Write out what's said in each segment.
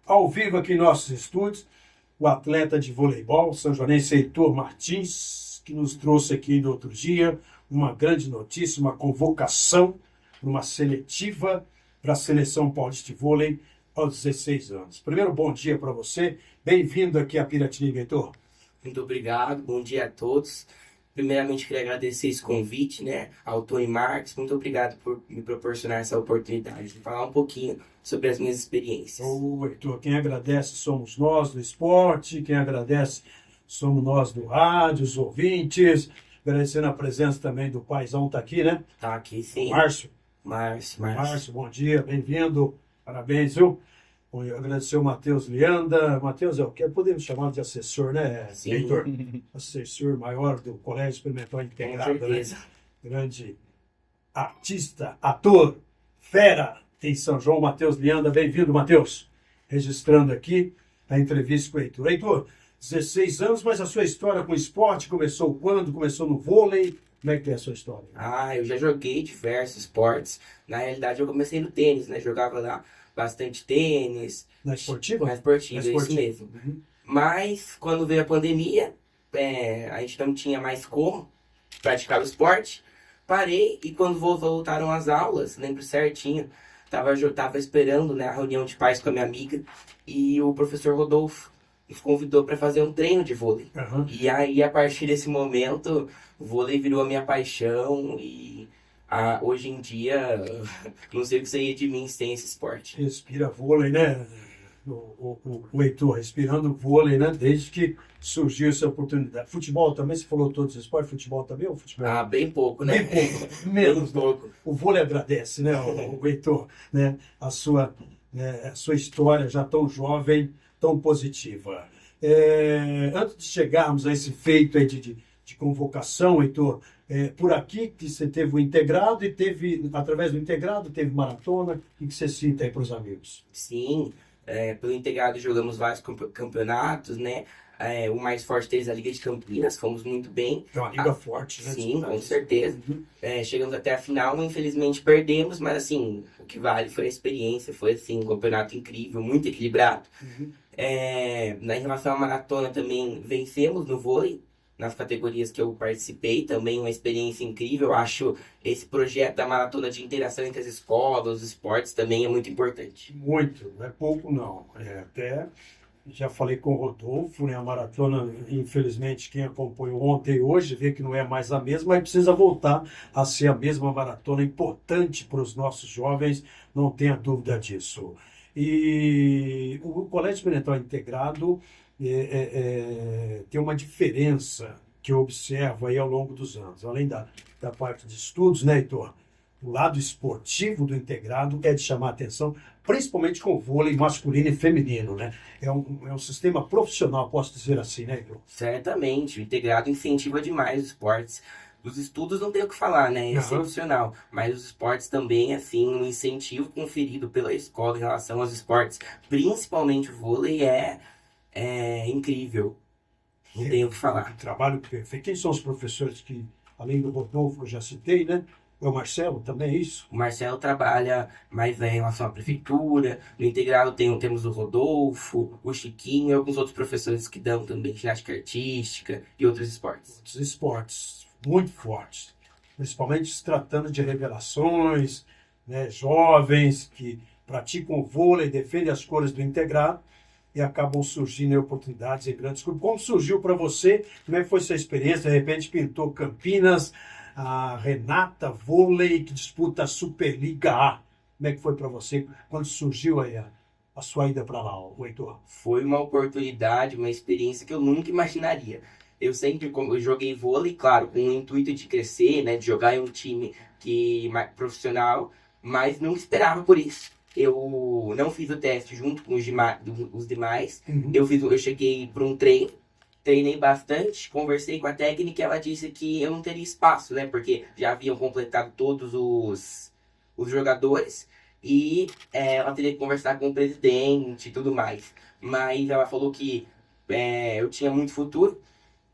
ao vivo aqui em nossos estúdios, o atleta de voleibol, sanjonense Heitor Martins, que nos trouxe aqui no outro dia uma grande notícia, uma convocação, uma seletiva para a Seleção Paulista de Vôlei aos 16 anos. Primeiro, bom dia para você, bem-vindo aqui a Piratininga, Heitor. Muito obrigado, bom dia a todos. Primeiramente, queria agradecer esse convite, ao Tony Marques. Muito obrigado por me proporcionar essa oportunidade de falar um pouquinho sobre as minhas experiências. Ô, Heitor, quem agradece somos nós do esporte, quem agradece somos nós do rádio, os ouvintes. Agradecendo a presença também do paizão, tá aqui, né? Tá aqui, sim. Márcio, bom dia, bem-vindo, parabéns, viu? Agradecer o Matheus Lianda. Matheus é o que? Podemos chamar de assessor, né, Sim. Heitor? Assessor maior do Colégio Experimental Integrado, Com né? certeza. Grande artista, ator, fera em São João, Matheus Lianda. Bem-vindo, Matheus. Registrando aqui a entrevista com o Heitor. Heitor, 16 anos, mas a sua história com o esporte começou quando? Começou no vôlei? Como é que é a sua história? Eu já joguei diversos esportes. Na realidade, eu comecei no tênis, Jogava lá bastante tênis. Na esportiva? Na esportiva, Na é isso esportiva. mesmo. Uhum. Mas, quando veio a pandemia, a gente não tinha mais como praticar o esporte. Parei e quando voltaram as aulas, lembro certinho, tava esperando, a reunião de pais com a minha amiga e o professor Rodolfo nos convidou para fazer um treino de vôlei. Uhum. E aí, a partir desse momento, o vôlei virou a minha paixão e hoje em dia, não sei o que seria de mim sem esse esporte. Respira vôlei, né? O Heitor respirando vôlei, né? Desde que surgiu essa oportunidade. Futebol também, você falou todos os esportes, futebol também ou futebol? Bem pouco, né? Bem pouco, menos. Bem pouco. O vôlei agradece, né, o Heitor, né? A sua história já tão jovem, tão positiva. Antes de chegarmos a esse feito aí de convocação, Heitor, por aqui que você teve o integrado e teve, através do integrado, teve maratona. O que você cita aí para os amigos? Sim, pelo integrado jogamos vários campeonatos, o mais forte deles é a Liga de Campinas, fomos muito bem. É uma liga forte, né? Sim, com certeza. Uhum. Chegamos até a final, infelizmente perdemos, mas assim, o que vale foi a experiência, foi assim, um campeonato incrível, muito equilibrado. Uhum. Em relação à maratona também vencemos no vôlei, nas categorias que eu participei, também uma experiência incrível. Eu acho esse projeto da maratona de interação entre as escolas, os esportes também é muito importante. Muito, não é pouco não. Até já falei com o Rodolfo, né? A maratona, infelizmente, quem acompanhou ontem e hoje vê que não é mais a mesma, mas precisa voltar a ser a mesma maratona, importante para os nossos jovens, não tenha dúvida disso. E o Colégio Experimental Integrado tem uma diferença que eu observo aí ao longo dos anos, além da parte de estudos, né, Heitor? O lado esportivo do integrado é de chamar a atenção, principalmente com o vôlei masculino e feminino, né? É um sistema profissional, posso dizer assim, né, Heitor? Certamente, o integrado incentiva demais os esportes. Os estudos não tem o que falar, é excepcional. Mas os esportes também, assim, um incentivo conferido pela escola em relação aos esportes, principalmente o vôlei, é incrível. Não tem o que falar. Trabalho perfeito. Quem são os professores que, além do Rodolfo, eu já citei, né? É o Marcelo, também é isso? O Marcelo trabalha mais em relação à prefeitura. No integrado temos o Rodolfo, o Chiquinho e alguns outros professores que dão também ginástica artística e outros esportes. Outros esportes muito fortes, principalmente se tratando de revelações, né? Jovens que praticam o vôlei, defendem as cores do integrado e acabam surgindo em oportunidades em grandes clubes. Como surgiu para você? Como é que foi sua experiência? De repente pintou Campinas, a Renata Vôlei, que disputa a Superliga A. Como é que foi para você quando surgiu aí a sua ida para lá, o Heitor? Foi uma oportunidade, uma experiência que eu nunca imaginaria. Eu sempre joguei vôlei, claro, com o intuito de crescer, de jogar em um time profissional, mas não esperava por isso. Eu não fiz o teste junto com os demais. Uhum. Eu cheguei para um treino, treinei bastante, conversei com a técnica e ela disse que eu não teria espaço, porque já haviam completado todos os jogadores e ela teria que conversar com o presidente e tudo mais. Mas ela falou que eu tinha muito futuro.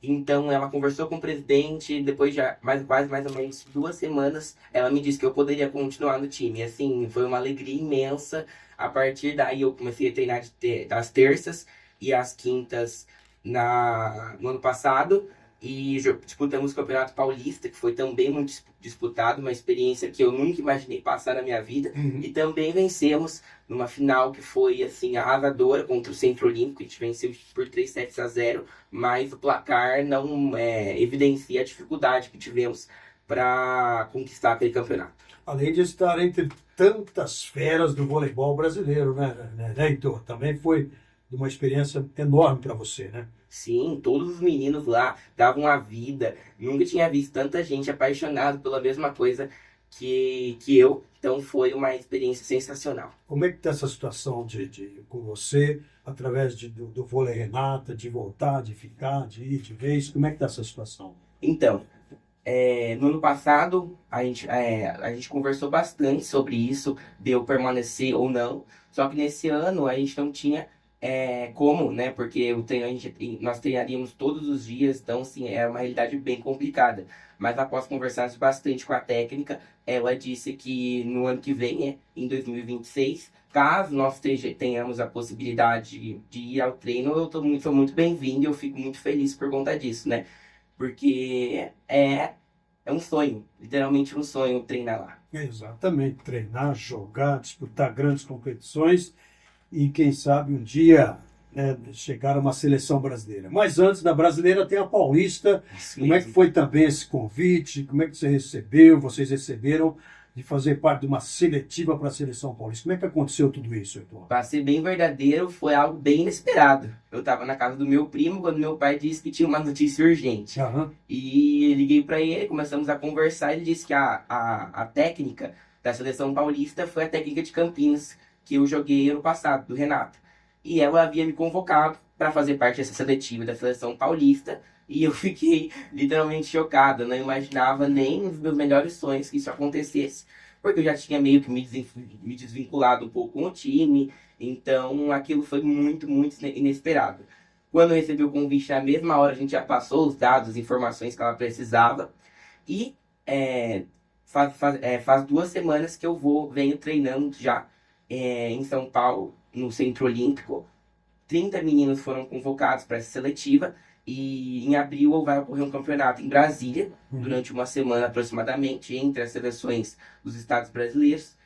Então ela conversou com o presidente, depois de quase mais ou menos 2 semanas, ela me disse que eu poderia continuar no time. Assim, foi uma alegria imensa A partir daí eu comecei a treinar das terças e às quintas no ano passado. E disputamos o Campeonato Paulista, que foi também muito disputado, uma experiência que eu nunca imaginei passar na minha vida. E também vencemos numa final que foi assim, arrasadora contra o Centro Olímpico. A gente venceu por 3-0, mas o placar não evidencia a dificuldade que tivemos para conquistar aquele campeonato. Além de estar entre tantas feras do voleibol brasileiro, né, Heitor? Também foi uma experiência enorme para você, né? Sim, todos os meninos lá davam a vida. Nunca tinha visto tanta gente apaixonada pela mesma coisa que eu. Então foi uma experiência sensacional. Como é que está essa situação com você, através do vôlei Renata, de voltar, de ficar, de ir, de vez? Como é que está essa situação? Então, no ano passado, a gente conversou bastante sobre isso, de eu permanecer ou não. Só que nesse ano a gente não tinha como, né? Porque nós treinaríamos todos os dias, então, sim, era uma realidade bem complicada. Mas após conversar bastante com a técnica, ela disse que no ano que vem, em 2026, caso nós tenhamos a possibilidade de ir ao treino, eu sou muito bem-vindo e eu fico muito feliz por conta disso, né? Porque é um sonho, literalmente um sonho treinar lá. Exatamente, treinar, jogar, disputar grandes competições e quem sabe um dia, né, chegar a uma seleção brasileira. Mas antes da brasileira tem a paulista. Como é que foi também esse convite? Como é que vocês receberam de fazer parte de uma seletiva para a seleção paulista? Como é que aconteceu tudo isso, Heitor? Para ser bem verdadeiro, foi algo bem inesperado. Eu estava na casa do meu primo quando meu pai disse que tinha uma notícia urgente. E liguei para ele, começamos a conversar. Ele disse que a técnica da seleção paulista foi a técnica de Campinas, que eu joguei ano passado, do Renato. E ela havia me convocado para fazer parte dessa seletiva da seleção paulista. E eu fiquei literalmente chocado. Não imaginava nem nos meus melhores sonhos que isso acontecesse. Porque eu já tinha meio que me desvinculado um pouco com o time. Então aquilo foi muito, muito inesperado. Quando eu recebi o convite, na mesma hora a gente já passou os dados, as informações que ela precisava. E faz 2 semanas que eu venho treinando já em São Paulo, no Centro Olímpico. 30 meninos foram convocados para essa seletiva e em abril vai ocorrer um campeonato em Brasília, durante uma semana aproximadamente, entre as seleções dos estados brasileiros.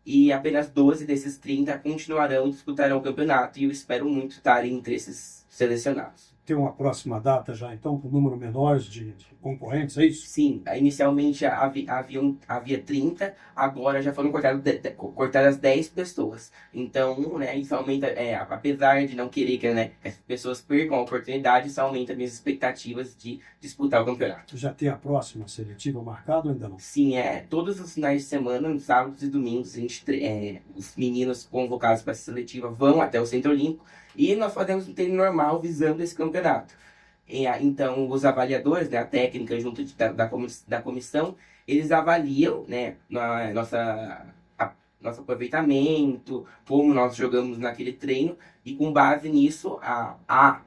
E apenas 12 desses 30 continuarão e disputarão o campeonato e eu espero muito estar entre esses selecionados. Tem uma próxima data já, então, com número menor de concorrentes, é isso? Sim, inicialmente havia 30, agora já foram cortadas 10 pessoas. Então, né, isso aumenta, apesar de não querer que, né, as pessoas percam a oportunidade, isso aumenta minhas expectativas de disputar o campeonato. Já tem a próxima seletiva marcada ou ainda não? Sim, todos os finais de semana, nos sábados e domingos, os meninos convocados para a seletiva vão até o Centro Olímpico e nós fazemos um treino normal visando esse campeonato. Então, os avaliadores, né, a técnica junto da comissão, eles avaliam, né, nosso aproveitamento, como nós jogamos naquele treino, e com base nisso, há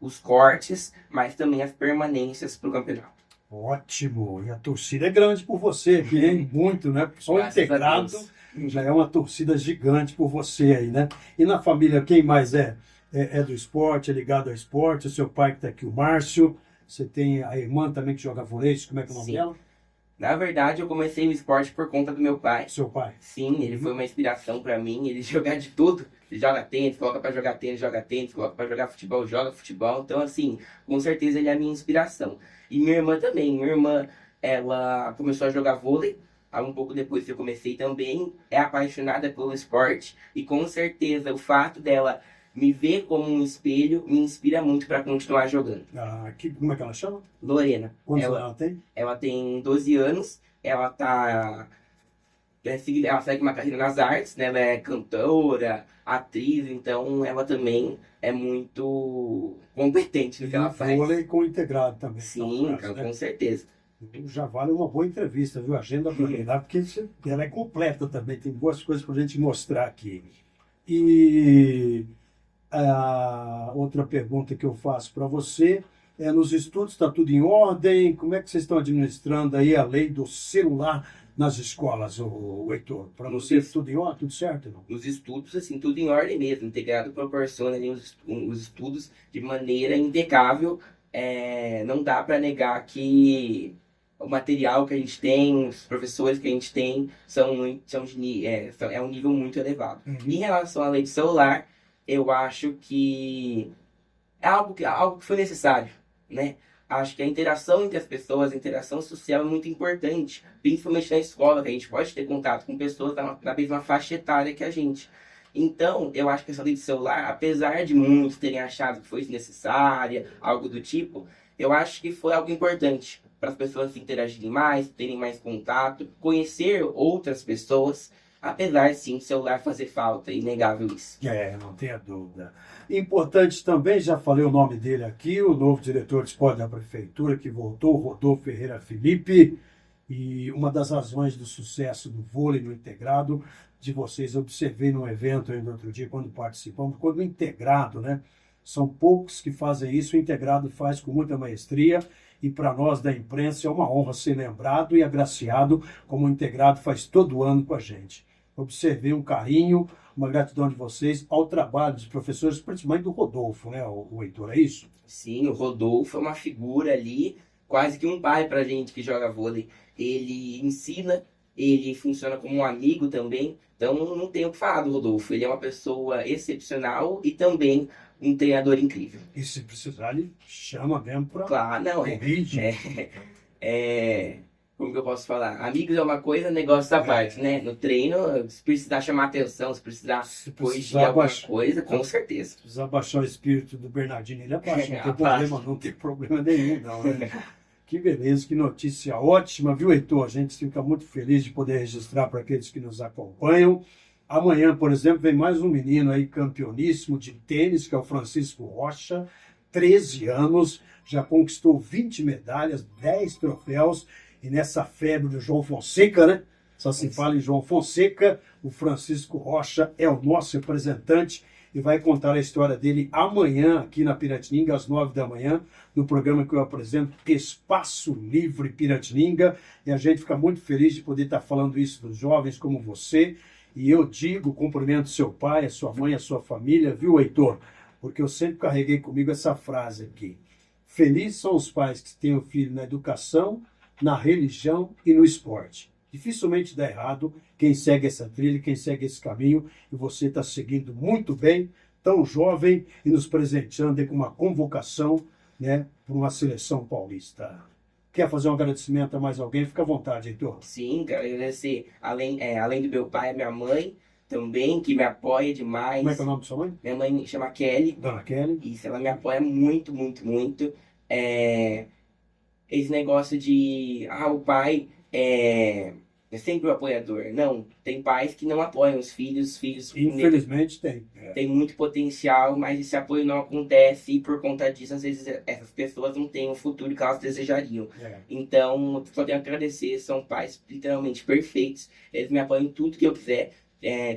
os cortes, mas também as permanências para o campeonato. Ótimo! E a torcida é grande por você aqui, hein? Muito, né? Só integrado já é uma torcida gigante por você aí, né? E na família, quem mais é do esporte, é ligado ao esporte? O seu pai que está aqui, o Márcio. Você tem a irmã também que joga vôlei, como é que é o nome dela? Na verdade, eu comecei no esporte por conta do meu pai. Seu pai? Sim, ele foi uma inspiração para mim. Ele joga de tudo. Ele joga tênis, coloca para jogar tênis, joga tênis, coloca para jogar futebol, joga futebol. Então, assim, com certeza ele é a minha inspiração. E minha irmã também. Minha irmã, ela começou a jogar vôlei. Um pouco depois que eu comecei também. É apaixonada pelo esporte. E com certeza o fato dela me ver como um espelho me inspira muito para continuar jogando. Como é que ela chama? Lorena. Quantos anos ela tem? Ela tem 12 anos. Ela segue uma carreira nas artes, né? Ela é cantora, atriz, então ela também é muito competente no que ela faz. Vôlei com integrado também. Sim, então, com certeza. Já vale uma boa entrevista, viu? Agenda para mim lá, porque ela é completa também, tem boas coisas para a gente mostrar aqui. E a outra pergunta que eu faço para você nos estudos está tudo em ordem? Como é que vocês estão administrando aí a lei do celular nas escolas, o Heitor? Para você, tudo em ordem, tudo certo? Não? Os estudos, assim, tudo em ordem mesmo. Integrado proporciona ali os estudos de maneira impecável. Não dá para negar que o material que a gente tem, os professores que a gente tem, é um nível muito elevado. Uhum. Em relação à lei do celular, eu acho que é algo que foi necessário, né? Acho que a interação entre as pessoas, a interação social é muito importante, principalmente na escola, que a gente pode ter contato com pessoas da mesma faixa etária que a gente. Então, eu acho que essa lei do celular, apesar de muitos terem achado que foi desnecessária, algo do tipo, eu acho que foi algo importante para as pessoas se interagirem mais, terem mais contato, conhecer outras pessoas, apesar sim do celular fazer falta, é inegável isso. Não tenha dúvida. Importante também, já falei o nome dele aqui, o novo diretor de esporte da prefeitura que voltou, Rodolfo Ferreira Felipe, e uma das razões do sucesso do vôlei no integrado, de vocês, observei num evento ainda outro dia, quando participamos, quando o integrado, né? São poucos que fazem isso, o integrado faz com muita maestria, e para nós da imprensa é uma honra ser lembrado e agraciado como o integrado faz todo ano com a gente. Observei um carinho, uma gratidão de vocês ao trabalho dos professores, principalmente do Rodolfo, né, o Heitor, é isso? Sim, o Rodolfo é uma figura ali, quase que um pai pra gente que joga vôlei. Ele ensina, ele funciona como um amigo também, então não tenho o que falar do Rodolfo. Ele é uma pessoa excepcional e também um treinador incrível. E se precisar, ele chama mesmo para... Claro, não, como que eu posso falar? Amigos é uma coisa, negócio à parte, né? No treino, se precisar chamar atenção, se precisar corrigir alguma coisa, com certeza. Se precisar baixar o espírito do Bernardinho, ele abaixa, não tem problema nenhum, não, né? Que beleza, que notícia ótima, viu, Heitor? A gente fica muito feliz de poder registrar para aqueles que nos acompanham. Amanhã, por exemplo, vem mais um menino aí campeoníssimo de tênis, que é o Francisco Rocha, 13 anos, já conquistou 20 medalhas, 10 troféus, e nessa febre do João Fonseca, né? Só se fala em João Fonseca, o Francisco Rocha é o nosso representante e vai contar a história dele amanhã aqui na Piratininga, às 9 da manhã, no programa que eu apresento, Espaço Livre Piratininga, e a gente fica muito feliz de poder estar falando isso dos jovens como você, e eu digo, cumprimento seu pai, a sua mãe, a sua família, viu, Heitor? Porque eu sempre carreguei comigo essa frase aqui. Felizes são os pais que têm o filho na educação, na religião e no esporte. Dificilmente dá errado quem segue essa trilha, quem segue esse caminho, e você está seguindo muito bem, tão jovem e nos presenteando com uma convocação, né, para uma seleção paulista. Quer fazer um agradecimento a mais alguém? Fica à vontade, Heitor. Sim, quero agradecer, além do meu pai, a minha mãe também, que me apoia demais. Como é que é o nome da sua mãe? Minha mãe chama Kelly. Dona Kelly. Isso, ela me apoia muito, muito, muito. Esse negócio de, o pai é sempre o apoiador. Não, tem pais que não apoiam os filhos. Infelizmente tem. Tem muito potencial, mas esse apoio não acontece e por conta disso, às vezes, essas pessoas não têm o futuro que elas desejariam. Então, só tenho a agradecer, são pais literalmente perfeitos. Eles me apoiam em tudo que eu quiser.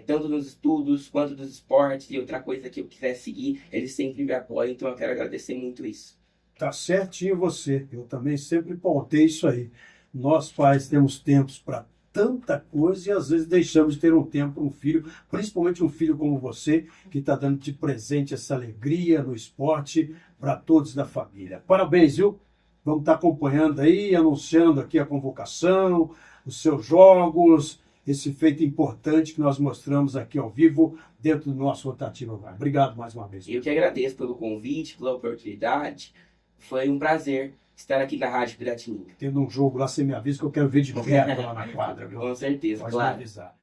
Tanto nos estudos, quanto nos esportes e outra coisa que eu quiser seguir, eles sempre me apoiam, então eu quero agradecer muito isso. Tá certinho você, eu também sempre pautei isso aí. Nós pais temos tempos para tanta coisa e às vezes deixamos de ter um tempo para um filho, principalmente um filho como você, que está dando de presente essa alegria no esporte para todos da família. Parabéns, viu? Vamos estar acompanhando aí, anunciando aqui a convocação, os seus jogos, esse feito importante que nós mostramos aqui ao vivo dentro do nosso Rotativo Vai. Obrigado mais uma vez. Eu que agradeço pelo convite, pela oportunidade. Foi um prazer estar aqui na Rádio Piratininga. Tendo um jogo lá, você me avisa que eu quero ver de perto lá na quadra. Viu? Com certeza, Pode claro. me avisar.